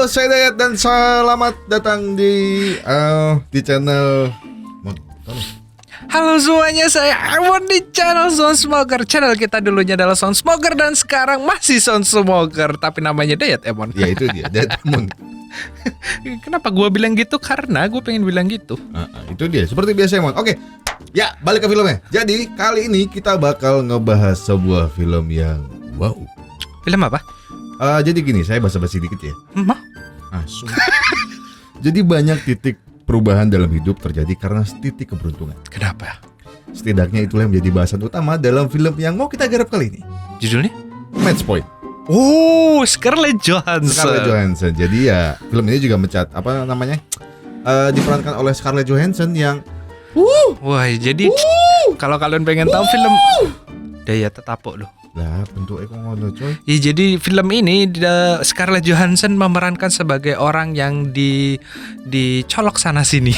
Halo, saya Dayat dan selamat datang di channel. Halo semuanya, saya Emon di channel Sound Smoker. Channel kita dulunya adalah Sound Smoker dan sekarang masih Sound Smoker, tapi namanya Dayat Emon. Ya itu dia, Dayat Emon. Kenapa gue bilang gitu? Karena gue pengen bilang gitu. Itu dia, seperti biasa Emon. Oke, ya balik ke filmnya. Jadi kali ini kita bakal ngebahas sebuah film yang wow. Film apa? Jadi gini, saya basa-basi dikit ya. Sumpah. Jadi banyak titik perubahan dalam hidup terjadi karena titik keberuntungan. Kenapa? Setidaknya itulah yang menjadi bahasan utama dalam film yang mau kita garap kali ini. Judulnya? Match Point. Oh, Scarlett Johansson. Jadi ya film ini juga diperankan oleh Scarlett Johansson yang wah, jadi kalau kalian pengen tahu film Dayat tetapuk loh. lah bentuknya kok ngono coy. Ya, jadi film ini Scarlett Johansson memerankan sebagai orang yang dicolok sana sini.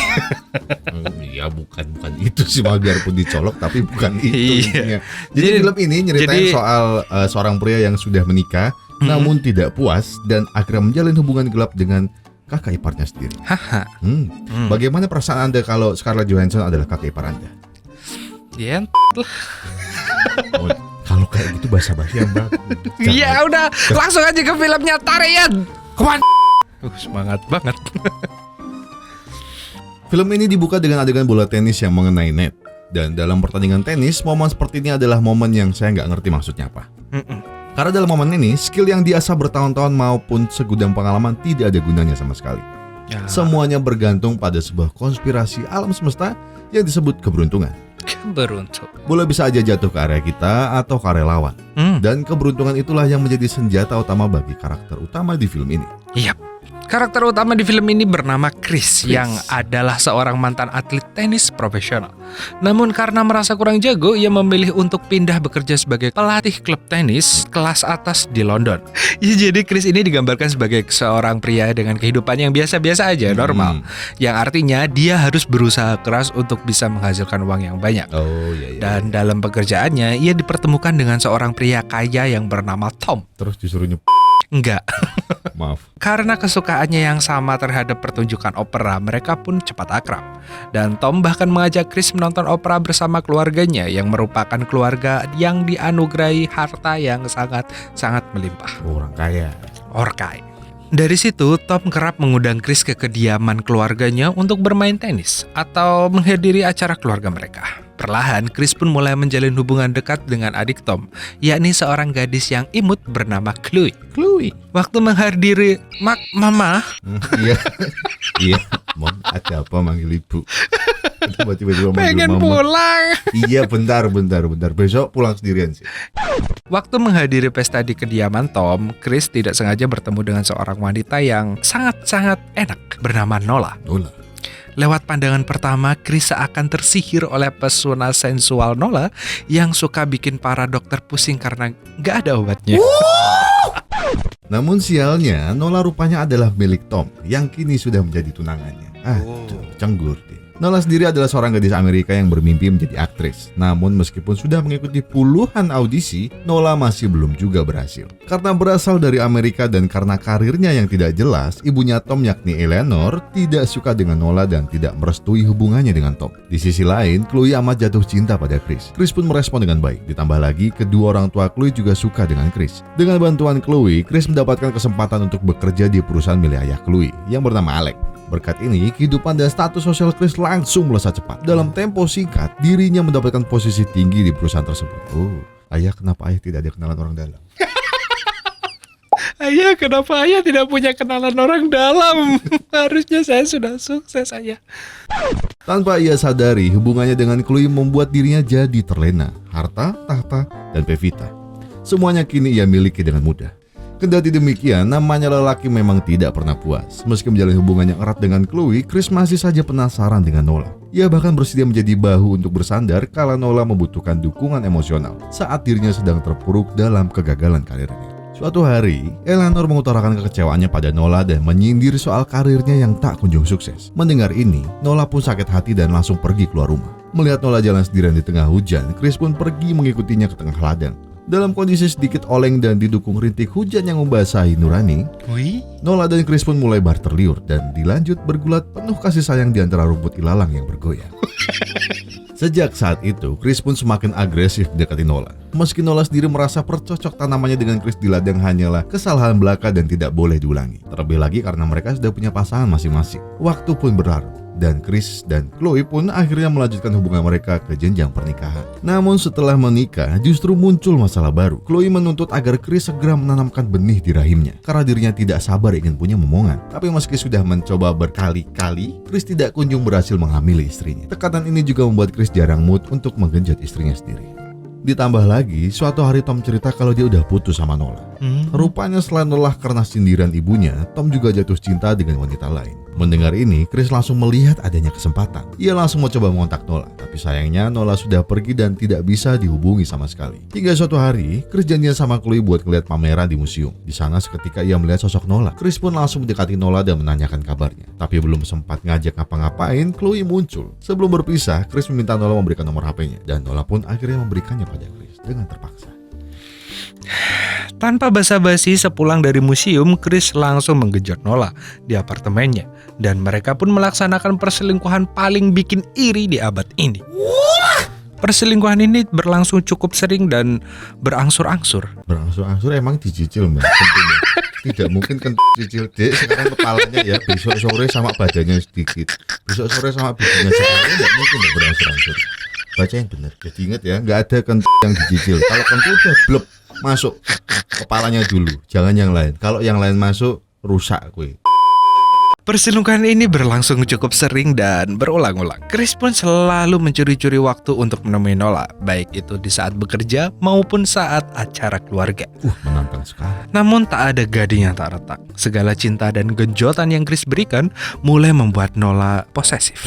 Ya bukan itu sih, malah biarpun dicolok tapi bukan itu intinya. Jadi film ini nyeritain soal seorang pria yang sudah menikah namun tidak puas dan akhirnya menjalin hubungan gelap dengan kakak iparnya sendiri. Bagaimana perasaan Anda kalau Scarlett Johansson adalah kakak ipar Anda? Ya, kalau kayak gitu basa-basi yang bagus. ya udah, langsung aja ke filmnya, Tarian. Come on. Semangat banget. Film ini dibuka dengan adegan bola tenis yang mengenai net. Dan dalam pertandingan tenis, momen seperti ini adalah momen yang saya nggak ngerti maksudnya apa. Karena dalam momen ini, skill yang diasah bertahun-tahun maupun segudang pengalaman tidak ada gunanya sama sekali. Semuanya bergantung pada sebuah konspirasi alam semesta yang disebut keberuntungan. Bola bisa aja jatuh ke area kita atau ke area lawan. Dan keberuntungan itulah yang menjadi senjata utama bagi karakter utama di film ini. Iya. Karakter utama di film ini bernama Chris, yang adalah seorang mantan atlet tenis profesional. Namun karena merasa kurang jago, ia memilih untuk pindah bekerja sebagai pelatih klub tenis kelas atas di London. Ya, jadi Chris ini digambarkan sebagai seorang pria dengan kehidupan yang biasa-biasa aja, normal. Yang artinya dia harus berusaha keras untuk bisa menghasilkan uang yang banyak. Dan dalam pekerjaannya, ia dipertemukan dengan seorang pria kaya yang bernama Tom. Terus disuruh Enggak. Maaf. Karena kesukaannya yang sama terhadap pertunjukan opera, mereka pun cepat akrab. Dan Tom bahkan mengajak Chris menonton opera bersama keluarganya yang merupakan keluarga yang dianugerahi harta yang sangat melimpah. Orang kaya. Orkai. Dari situ, Tom kerap mengundang Chris ke kediaman keluarganya untuk bermain tenis atau menghadiri acara keluarga mereka. Perlahan, Chris pun mulai menjalin hubungan dekat dengan adik Tom, yakni seorang gadis yang imut bernama Chloe. Waktu menghadiri Mama. Iya, Mom, ada apa manggil ibu? Tiba-tiba pengen pulang. Iya, bentar. Besok pulang sendirian sih. Waktu menghadiri pesta di kediaman Tom, Chris tidak sengaja bertemu dengan seorang wanita yang sangat enak bernama Nola. Lewat pandangan pertama, Chris seakan tersihir oleh pesona sensual Nola yang suka bikin para dokter pusing karena gak ada obatnya. Namun sialnya, Nola rupanya adalah milik Tom yang kini sudah menjadi tunangannya. Cenggur deh. Nola sendiri adalah seorang gadis Amerika yang bermimpi menjadi aktris. Namun meskipun sudah mengikuti puluhan audisi, Nola masih belum juga berhasil. Karena berasal dari Amerika dan karena karirnya yang tidak jelas, ibunya Tom yakni Eleanor tidak suka dengan Nola dan tidak merestui hubungannya dengan Tom. Di sisi lain, Chloe amat jatuh cinta pada Chris. Chris pun merespon dengan baik. Ditambah lagi, kedua orang tua Chloe juga suka dengan Chris. Dengan bantuan Chloe, Chris mendapatkan kesempatan untuk bekerja di perusahaan milik ayah Chloe yang bernama Alex. Berkat ini, kehidupan dan status sosial Chris langsung melesat cepat. Dalam tempo singkat, dirinya mendapatkan posisi tinggi di perusahaan tersebut. Ayah, kenapa ayah tidak ada kenalan orang dalam? Ayah, kenapa ayah tidak punya kenalan orang dalam? Harusnya saya sudah sukses, ayah. Tanpa ia sadari, hubungannya dengan Chloe membuat dirinya jadi terlena. Harta, tahta, dan Pevita. Semuanya kini ia miliki dengan mudah. Kendati demikian, namanya lelaki memang tidak pernah puas. Meski menjalin hubungan yang erat dengan Chloe, Chris masih saja penasaran dengan Nola. Ia bahkan bersedia menjadi bahu untuk bersandar kala Nola membutuhkan dukungan emosional saat dirinya sedang terpuruk dalam kegagalan karirnya. Suatu hari, Eleanor mengutarakan kekecewaannya pada Nola dan menyindir soal karirnya yang tak kunjung sukses. Mendengar ini, Nola pun sakit hati dan langsung pergi keluar rumah. Melihat Nola jalan sendirian di tengah hujan, Chris pun pergi mengikutinya ke tengah ladang. Dalam kondisi sedikit oleng dan didukung rintik hujan yang membasahi nurani, Nola dan Chris pun mulai barter liur dan dilanjut bergulat penuh kasih sayang di antara rumput ilalang yang bergoyang. Sejak saat itu, Chris pun semakin agresif dekati Nola. Meski Nola sendiri merasa percocok tanamannya dengan Chris di ladang hanyalah kesalahan belaka dan tidak boleh diulangi. Terlebih lagi karena mereka sudah punya pasangan masing-masing. Waktu pun berlalu, dan Chris dan Chloe pun akhirnya melanjutkan hubungan mereka ke jenjang pernikahan. Namun setelah menikah, justru muncul masalah baru. Chloe menuntut agar Chris segera menanamkan benih di rahimnya, karena dirinya tidak sabar ingin punya momongan. Tapi meski sudah mencoba berkali-kali, Chris tidak kunjung berhasil menghamili istrinya. Tekanan ini juga membuat Chris jarang mood untuk menggenjot istrinya sendiri. Ditambah lagi, suatu hari Tom cerita kalau dia udah putus sama Nola. Rupanya selain lelah karena sindiran ibunya, Tom juga jatuh cinta dengan wanita lain. Mendengar ini, Chris langsung melihat adanya kesempatan. Ia langsung mau coba mengontak Nola, tapi sayangnya Nola sudah pergi dan tidak bisa dihubungi sama sekali. Hingga suatu hari, Chris janjian sama Chloe buat ngeliat pameran di museum. Di sana seketika ia melihat sosok Nola. Chris pun langsung mendekati Nola dan menanyakan kabarnya. Tapi belum sempat ngajak ngapa-ngapain, Chloe muncul. Sebelum berpisah, Chris meminta Nola memberikan nomor HP-nya, dan Nola pun akhirnya memberikannya pada Chris dengan terpaksa. Tanpa basa-basi, sepulang dari museum, Chris langsung menggenjot Nola di apartemennya. Dan mereka pun melaksanakan perselingkuhan paling bikin iri di abad ini. Perselingkuhan ini berlangsung cukup sering dan berangsur-angsur. Berangsur-angsur emang dicicil, Mbak. Tentunya. Tidak mungkin kan cicil dek sekarang kepalanya ya, besok sore sama badannya sedikit. Besok sore sama badannya sekali, tidak mungkin ya berangsur-angsur. Baca yang benar. Jadi ingat ya, nggak ada kentut yang dicicil. Kalau kentut udah blep masuk kepalanya dulu, jangan yang lain. Kalau yang lain masuk rusak kue. Perselingkuhan ini berlangsung cukup sering dan berulang-ulang. Chris pun selalu mencuri-curi waktu untuk menemui Nola, baik itu di saat bekerja maupun saat acara keluarga. Menantang sekali. Namun tak ada gading yang tak retak. Segala cinta dan genjotan yang Chris berikan mulai membuat Nola posesif.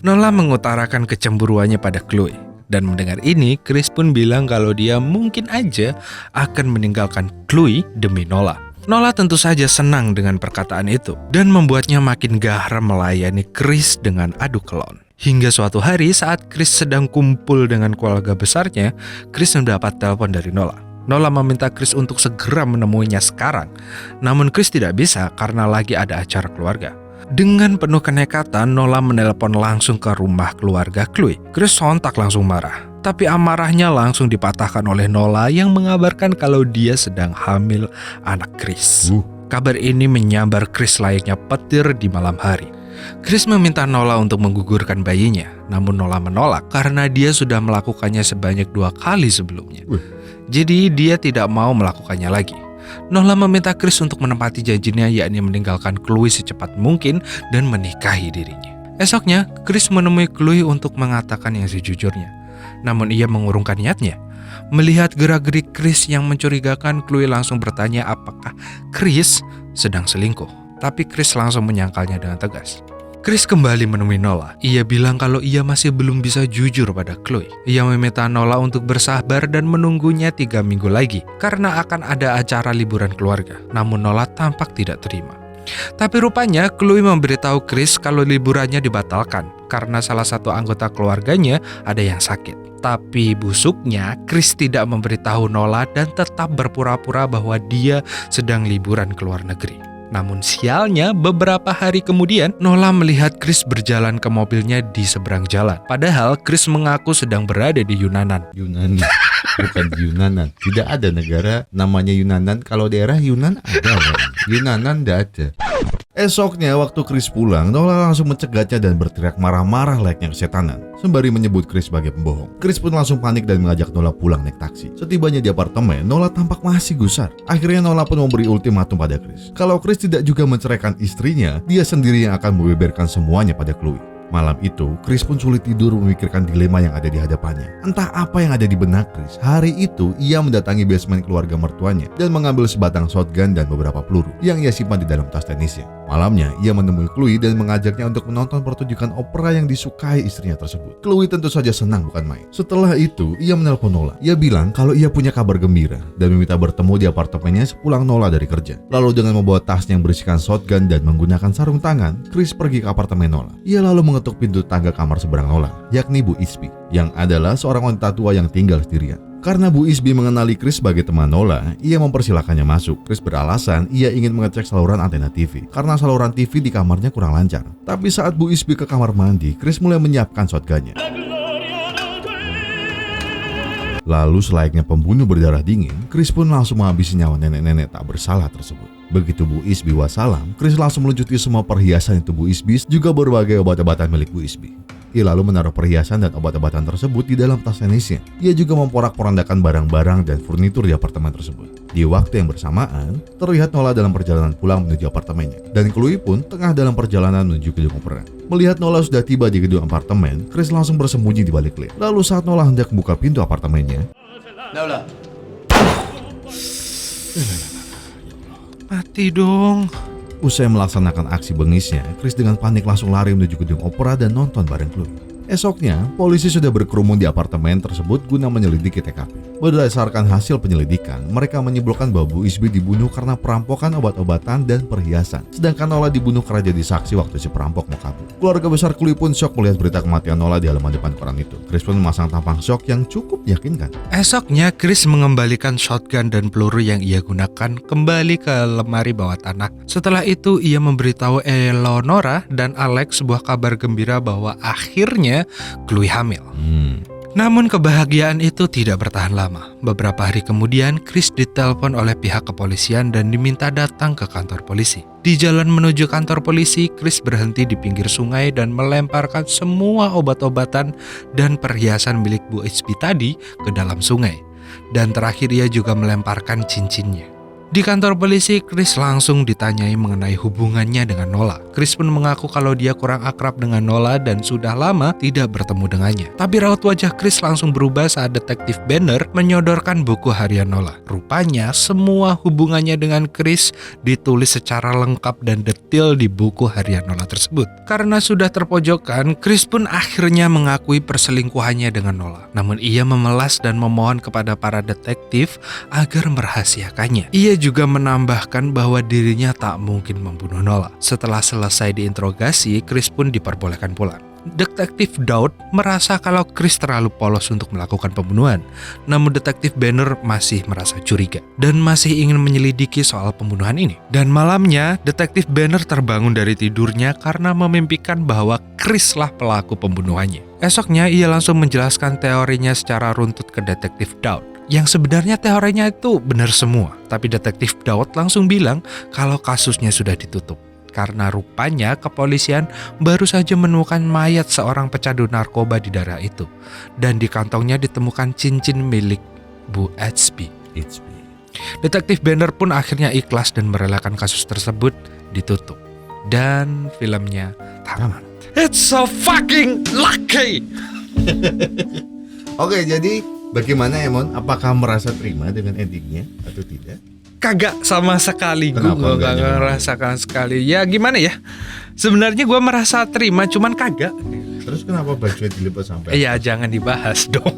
Nola mengutarakan kecemburuannya pada Chloe. Dan mendengar ini, Chris pun bilang kalau dia mungkin aja akan meninggalkan Chloe demi Nola. Nola tentu saja senang dengan perkataan itu dan membuatnya makin garam melayani Chris dengan adu kelon. Hingga suatu hari saat Chris sedang kumpul dengan keluarga besarnya, Chris mendapat telepon dari Nola. Nola meminta Chris untuk segera menemuinya sekarang. Namun Chris tidak bisa karena lagi ada acara keluarga. Dengan penuh kenekatan, Nola menelpon langsung ke rumah keluarga Chloe. Chris sontak langsung marah. Tapi amarahnya langsung dipatahkan oleh Nola yang mengabarkan kalau dia sedang hamil anak Chris. Kabar ini menyambar Chris layaknya petir di malam hari. Chris meminta Nola untuk menggugurkan bayinya, namun Nola menolak karena dia sudah melakukannya sebanyak 2 kali sebelumnya. Jadi dia tidak mau melakukannya lagi. Nola meminta Chris untuk menepati janjinya, yakni meninggalkan Chloe secepat mungkin dan menikahi dirinya. Esoknya, Chris menemui Chloe untuk mengatakan yang sejujurnya. Namun ia mengurungkan niatnya. Melihat gerak-gerik Chris yang mencurigakan, Chloe langsung bertanya apakah Chris sedang selingkuh. Tapi Chris langsung menyangkalnya dengan tegas. Chris kembali menemui Nola. Ia bilang kalau ia masih belum bisa jujur pada Chloe. Ia meminta Nola untuk bersabar dan menunggunya 3 minggu lagi karena akan ada acara liburan keluarga. Namun Nola tampak tidak terima. Tapi rupanya Chloe memberitahu Chris kalau liburannya dibatalkan karena salah satu anggota keluarganya ada yang sakit. Tapi busuknya, Chris tidak memberitahu Nola dan tetap berpura-pura bahwa dia sedang liburan ke luar negeri. Namun sialnya, beberapa hari kemudian, Nola melihat Chris berjalan ke mobilnya di seberang jalan. Padahal Chris mengaku sedang berada di Yunanan. Yunani, bukan Yunanan. Tidak ada negara namanya Yunanan. Kalau daerah Yunan ada, Yunanan tidak ada. Esoknya waktu Chris pulang, Nola langsung mencegatnya dan berteriak marah-marah layaknya kesetanan, sembari menyebut Chris sebagai pembohong. Chris pun langsung panik dan mengajak Nola pulang naik taksi. Setibanya di apartemen, Nola tampak masih gusar. Akhirnya Nola pun memberi ultimatum pada Chris. Kalau Chris tidak juga menceraikan istrinya, dia sendiri yang akan membeberkan semuanya pada Chloe. Malam itu, Chris pun sulit tidur memikirkan dilema yang ada di hadapannya. Entah apa yang ada di benak Chris. Hari itu, ia mendatangi basement keluarga mertuanya dan mengambil sebatang shotgun dan beberapa peluru yang ia simpan di dalam tas tenisnya. Malamnya, ia menemui Chloe dan mengajaknya untuk menonton pertunjukan opera yang disukai istrinya tersebut. Chloe tentu saja senang bukan main. Setelah itu, ia menelpon Nola. Ia bilang kalau ia punya kabar gembira dan meminta bertemu di apartemennya sepulang Nola dari kerja. Lalu dengan membawa tasnya yang berisikan shotgun dan menggunakan sarung tangan, Chris pergi ke apartemen Nola. Ia lalu mengetuk pintu tangga kamar seberang Nola, yakni Bu Ispi, yang adalah seorang wanita tua yang tinggal sendirian. Karena Bu Isby mengenali Chris sebagai teman Nola, ia mempersilahkannya masuk. Chris beralasan ia ingin mengecek saluran antena TV karena saluran TV di kamarnya kurang lancar. Tapi saat Bu Isby ke kamar mandi, Chris mulai menyiapkan shotgunnya. Lalu selayaknya pembunuh berdarah dingin, Chris pun langsung menghabisi nyawa nenek-nenek tak bersalah tersebut. Begitu Bu Isby wassalam, Chris langsung melucuti semua perhiasan itu Bu Isby, juga berbagai obat-obatan milik Bu Isby. Ia lalu menaruh perhiasan dan obat-obatan tersebut di dalam tas tenisnya. Ia juga memporak-porandakan barang-barang dan furnitur di apartemen tersebut. Di waktu yang bersamaan, terlihat Nola dalam perjalanan pulang menuju apartemennya. Dan Chloe pun tengah dalam perjalanan menuju gedung opera. Melihat Nola sudah tiba di gedung apartemen, Chris langsung bersembunyi di balik lift. Lalu saat Nola hendak membuka pintu apartemennya, Nola. Mati dong. usai melaksanakan aksi bengisnya, Chris dengan panik langsung lari menuju gedung opera dan nonton bareng Chloe. Esoknya, polisi sudah berkerumun di apartemen tersebut guna menyelidiki TKP. Berdasarkan hasil penyelidikan, mereka menyimpulkan bahwa Bu Isby dibunuh karena perampokan obat-obatan dan perhiasan. Sedangkan Nola dibunuh karena jadi saksi waktu si perampok mau kabur. Keluarga besar Chloe pun syok melihat berita kematian Nola di halaman depan koran itu. Chris pun memasang tampang syok yang cukup meyakinkan. Esoknya Chris mengembalikan shotgun dan peluru yang ia gunakan kembali ke lemari bawah tanah. Setelah itu ia memberitahu Eleonora dan Alex sebuah kabar gembira bahwa akhirnya Chloe hamil. Namun kebahagiaan itu tidak bertahan lama. Beberapa hari kemudian Chris ditelepon oleh pihak kepolisian dan diminta datang ke kantor polisi. Di jalan menuju kantor polisi, Chris berhenti di pinggir sungai dan melemparkan semua obat-obatan dan perhiasan milik Bu Isby tadi ke dalam sungai. Dan terakhir ia juga melemparkan cincinnya. Di kantor polisi, Chris langsung ditanyai mengenai hubungannya dengan Nola. Chris pun mengaku kalau dia kurang akrab dengan Nola dan sudah lama tidak bertemu dengannya. Tapi raut wajah Chris langsung berubah saat detektif Banner menyodorkan buku harian Nola. Rupanya semua hubungannya dengan Chris ditulis secara lengkap dan detail di buku harian Nola tersebut. Karena sudah terpojokkan, Chris pun akhirnya mengakui perselingkuhannya dengan Nola. Namun ia memelas dan memohon kepada para detektif agar merahasiakannya. Ia juga menambahkan bahwa dirinya tak mungkin membunuh Nola. Setelah selesai diinterogasi, Chris pun diperbolehkan pulang. Detektif Daud merasa kalau Chris terlalu polos untuk melakukan pembunuhan. Namun detektif Banner masih merasa curiga dan masih ingin menyelidiki soal pembunuhan ini. Dan malamnya, detektif Banner terbangun dari tidurnya karena memimpikan bahwa Chris lah pelaku pembunuhannya. Esoknya ia langsung menjelaskan teorinya secara runtut ke detektif Daud. Yang sebenarnya teorinya itu benar semua. Tapi detektif Daud langsung bilang kalau kasusnya sudah ditutup. Karena rupanya kepolisian baru saja menemukan mayat seorang pecandu narkoba di daerah itu. Dan di kantongnya ditemukan cincin milik Bu Isby. Detektif Banner pun akhirnya ikhlas dan merelakan kasus tersebut ditutup. Dan filmnya tamat. It's so fucking lucky! Oke, jadi bagaimana Emon? Apakah merasa terima dengan endingnya atau tidak? Kagak sama sekali. Gue gak ngerasakan sekali. Ya gimana ya, sebenarnya gue merasa terima cuman kagak. Terus kenapa bajunya dilipat sampai? Ya jangan dibahas dong.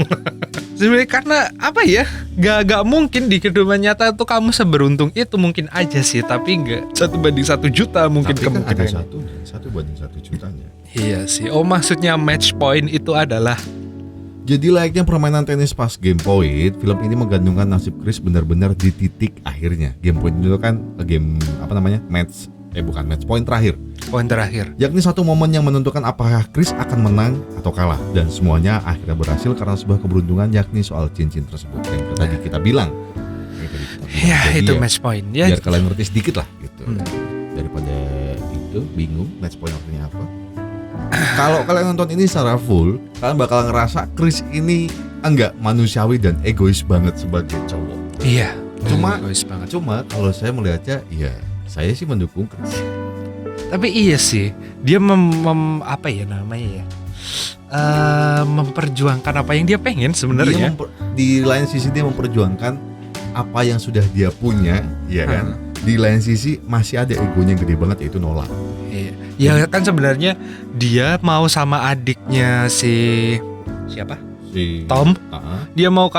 Sebenarnya karena apa ya, gak mungkin di kehidupan nyata tuh kamu seberuntung itu. Mungkin aja sih, tapi gak 1:1 juta mungkin. Tapi kan ada kemungkinan. satu banding 1 jutanya. Iya sih. Oh, maksudnya match point itu adalah Jadi layaknya permainan tenis pas game point, film ini menggantungkan nasib Chris benar-benar di titik akhirnya. Game point itu kan game bukan match point terakhir. poin terakhir. Yakni satu momen yang menentukan apakah Chris akan menang atau kalah, dan semuanya akhirnya berhasil karena sebuah keberuntungan, yakni soal cincin tersebut yang tadi kita bilang. Ya Jadi itu match point. Ya. Biar kalian ngerti sedikit lah gitu. Daripada itu bingung match point artinya apa. Kalau kalian nonton ini secara full, kalian bakal ngerasa Chris ini enggak manusiawi dan egois banget sebagai cowok. Iya. Cuma egois banget. kalau saya melihatnya, ya saya sih mendukung Chris. Tapi iya sih, dia apa ya namanya ya? Memperjuangkan apa yang dia pengen sebenarnya. Di lain sisi dia memperjuangkan apa yang sudah dia punya, ya kan? Di lain sisi masih ada egonya gede banget, yaitu Nola. Iya. Ya kan sebenarnya dia mau sama adiknya si siapa? Si Tom. Uh-huh. Dia mau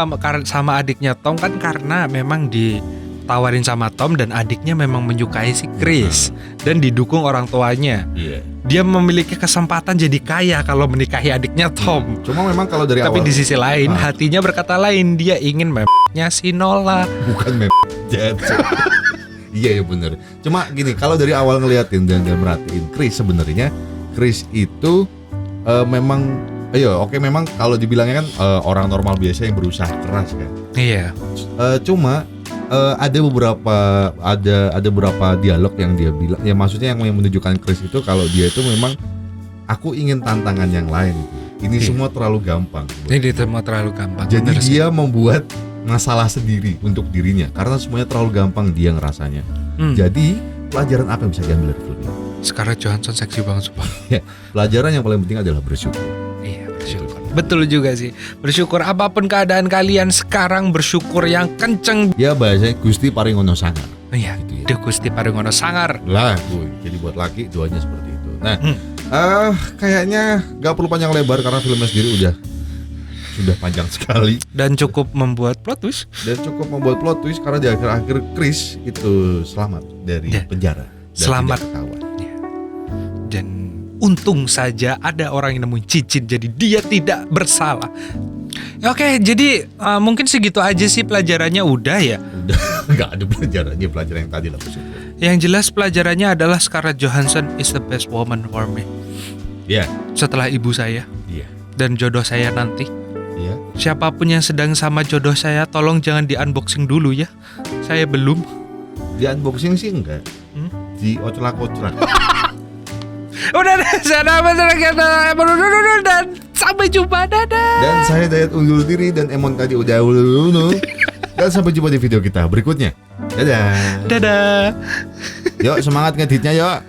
sama adiknya Tom kan karena memang di ditawarin sama Tom dan adiknya memang menyukai si Chris dan didukung orang tuanya. Iya. Dia memiliki kesempatan jadi kaya kalau menikahi adiknya Tom. Cuma memang kalau dari Tapi awal di sisi lain hatinya berkata lain. Dia ingin memnya si Nola. bukan jahat. Iya ya bener. Cuma gini, kalau dari awal ngeliatin dan merhatiin Chris, sebenarnya Chris itu memang memang kalau dibilangnya kan orang normal biasa yang berusaha keras kan. Iya. Cuma ada beberapa dialog yang dia bilang, ya maksudnya yang menunjukkan Chris itu kalau dia itu memang aku ingin tantangan yang lain gitu. Ini semua terlalu gampang. Ini semua terlalu gampang. Jadi Bener sih. dia membuat masalah sendiri untuk dirinya karena semuanya terlalu gampang dia ngerasanya. Jadi pelajaran apa yang bisa diambil dari film ini? Scarlett Johansson seksi banget sumpah. Pelajaran yang paling penting adalah bersyukur. Iya, bersyukur. Betul juga sih. Bersyukur apapun keadaan kalian sekarang, bersyukur yang kenceng. Ya bahasanya Gusti Paringono Sangar. Iya, Gitu ya. Duh Gusti Paringono Sangar. Lah, jadi buat laki doanya seperti itu. Nah, kayaknya gak perlu panjang lebar karena filmnya sendiri sudah panjang sekali Dan cukup membuat plot twist. dan cukup membuat plot twist karena di akhir-akhir Chris itu selamat dari penjara dan Selamat. tidak ketahuan. Dan untung saja ada orang yang nemuin cincin, jadi dia tidak bersalah. Oke, jadi mungkin segitu aja sih pelajarannya udah ya. Udah nggak ada pelajaran yang tadi lah bersyukur. Yang jelas pelajarannya adalah Scarlett Johansson is the best woman for me. Iya, Setelah ibu saya iya, dan jodoh saya nanti. iya. Siapapun yang sedang sama jodoh saya, tolong jangan di unboxing dulu ya. Saya belum. Di unboxing sih enggak. Di oclak-oclak. Udah deh, saya namanya dan sampai jumpa, dadah. Dan saya Dayat undur diri dan Emon tadi udah dan sampai jumpa di video kita berikutnya. Dadah. Dadah. Yuk semangat ngeditnya yuk.